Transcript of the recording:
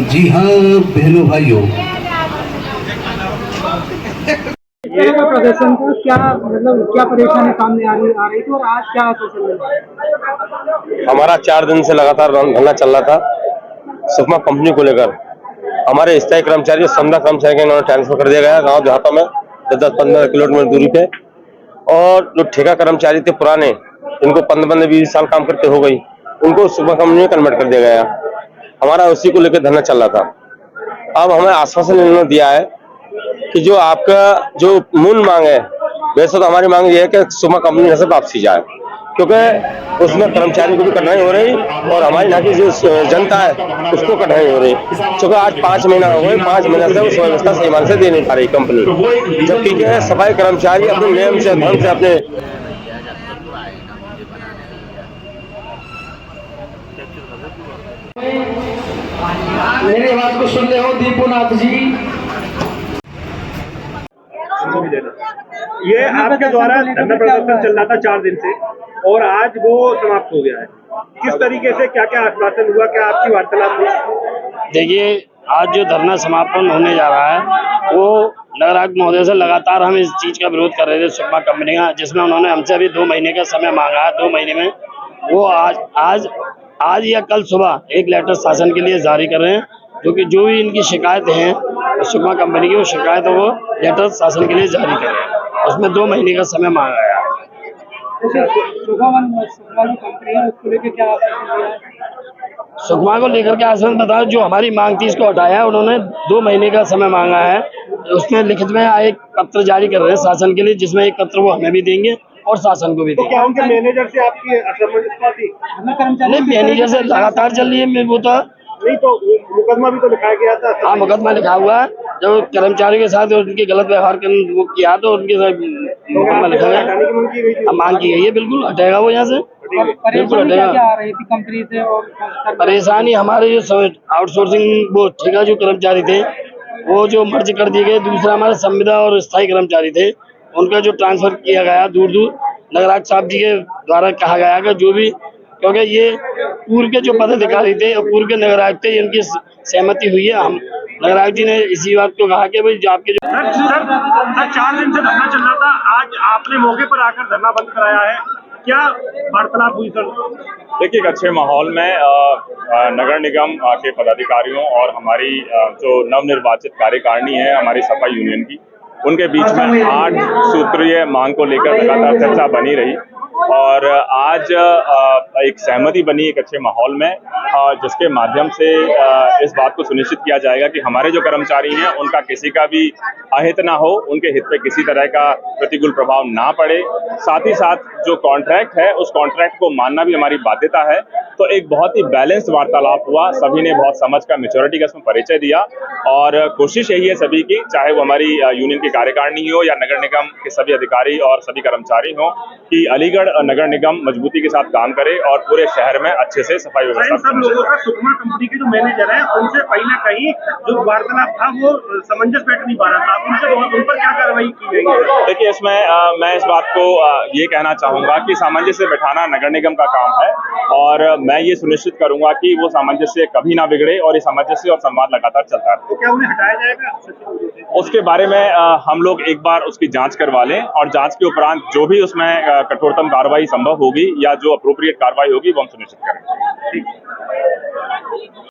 जी हाँ बहनों भाइयों, प्रदर्शन का क्या मतलब क्या परेशानी सामने आ रही थी और आज क्या सोशल मीडिया? हमारा 4 दिन से लगातार धरना चल रहा था सुकमा कंपनी को लेकर। हमारे स्थायी कर्मचारी 15 कर्मचारी का इन्होंने ट्रांसफर कर दिया गया गांव देहातों में 10-15 किलोमीटर दूरी पे। और जो ठेका कर्मचारी थे पुराने, इनको 15-20 साल काम करते हो गई, उनको सुकमा कंपनी में कन्वर्ट कर दिया गया। हमारा उसी को लेकर धरना चल रहा था। अब हमें आश्वासन इन्होंने दिया है कि जो आपका जो मूल मांग है, वैसे तो हमारी मांग ये है कि सुकमा कंपनी से वापसी जाए, क्योंकि उसमें कर्मचारी को भी कठिनाई हो रही और हमारी यहाँ की जो जनता है उसको कठिनाई हो रही। क्योंकि आज 5 महीना हो गए, 5 महीना से उस व्यवस्था सही मान से दे नहीं पा रही कंपनी, जबकि क्या सफाई कर्मचारी अपने नियम से धर्म से अपने मेरी आवाज को सुन ले हो दीपूनाथ जी। ये आपके द्वारा धरना प्रदर्शन चल रहा था 4 दिन से और आज वो समाप्त हो गया है। किस तरीके से क्या क्या आश्वासन हुआ, क्या आपकी वार्तालाप हुई? देखिए, आज जो धरना समापन होने जा रहा है वो नगर आयुक्त महोदय से लगातार हम इस चीज़ का विरोध कर रहे थे सुकमा कंपनी का, जिसमें उन्होंने हमसे अभी 2 महीने का समय मांगा है। 2 महीने में वो आज या कल सुबह एक लेटर शासन के लिए जारी कर रहे हैं, जो भी इनकी शिकायत हैं सुकमा कंपनी की, वो शिकायत वो लेटर शासन के लिए जारी कर रहे हैं। उसमें 2 महीने का समय मांगा है। सुकमा को लेकर के आश्वासन बताओ, जो हमारी मांग थी इसको हटाया। उन्होंने 2 महीने का समय मांगा है, उसमें लिखित में एक पत्र जारी कर रहे हैं शासन के लिए, जिसमें एक पत्र वो हमें भी देंगे और शासन को भी देंगे। तो क्या उनके मैनेजर से आपकी असमंजसता थी? नहीं, मैनेजर से लगातार चल रही है। वो तो नहीं, तो मुकदमा भी तो लिखाया गया था। हाँ, मुकदमा लिखा हुआ है। जब कर्मचारियों के साथ उनके गलत व्यवहार वो किया तो उनके साथ मुकदमा लिखा गया। अब मांग की गई है, बिल्कुल हटेगा वो यहाँ से, बिल्कुल हटेगा। क्या आ रही थी कंपनी से? और परेशानी हमारे जो आउटसोर्सिंग वो ठेका जो कर्मचारी थे वो जो मर्ज कर दिए गए, दूसरा हमारे संविदा और स्थायी कर्मचारी थे, उनका जो ट्रांसफर किया गया दूर नगर आयुक्त साहब जी के द्वारा कहा गया कि जो भी, क्योंकि ये पूर्व के जो पदाधिकारी थे और पूर्व के नगर आयुक्त थे, इनकी सहमति हुई है। हम नगर आयुक्त जी ने इसी बात को कहा कि भाई जो आपके जो सर 4 दिन से धरना चल रहा था, आज आपने मौके पर आकर धरना बंद कराया है, क्या वार्तालाप हुई सर? देखिए, एक अच्छे माहौल में नगर निगम के पदाधिकारियों और हमारी जो नवनिर्वाचित कार्यकारिणी है हमारी सफाई यूनियन की, उनके बीच में 8 सूत्रीय मांग को लेकर लगातार चर्चा बनी रही और आज एक सहमति बनी एक अच्छे माहौल में, जिसके माध्यम से इस बात को सुनिश्चित किया जाएगा कि हमारे जो कर्मचारी हैं उनका किसी का भी अहित ना हो, उनके हित पे किसी तरह का प्रतिकूल प्रभाव ना पड़े। साथ ही साथ जो कॉन्ट्रैक्ट है उस कॉन्ट्रैक्ट को मानना भी हमारी बाध्यता है। तो एक बहुत ही बैलेंस्ड वार्तालाप हुआ, सभी ने बहुत समझ का मैच्योरिटी का इसमें परिचय दिया और कोशिश यही है सभी की, चाहे वो हमारी यूनियन की कार्यकारिणी हो या नगर निगम के सभी अधिकारी और सभी कर्मचारी हो, कि अलीगढ़ नगर निगम मजबूती के साथ काम करे और पूरे शहर में अच्छे से सफाई व्यवस्था। सब लोगों का सुकमा कंपनी के जो मैनेजर है उनसे कहीं ना कहीं जो वार्तालाप था वो समंजस बैठ नहीं पा रहा था, उन पर क्या कार्रवाई की गई है? देखिए, इसमें मैं इस बात को ये कहना चाहूंगा कि सामंजस्य बैठाना नगर निगम का काम है और मैं ये सुनिश्चित करूंगा कि वो सामंजस्य कभी ना बिगड़े और ये सामंजस्य और संवाद लगातार चलता रहे। तो क्या उन्हें हटाया जाएगा? उसके बारे में हम लोग एक बार उसकी जांच करवा लें और जांच के उपरांत जो भी उसमें कठोरतम कार्रवाई संभव होगी या जो अप्रोप्रिएट कार्रवाई होगी वो हम सुनिश्चित करेंगे।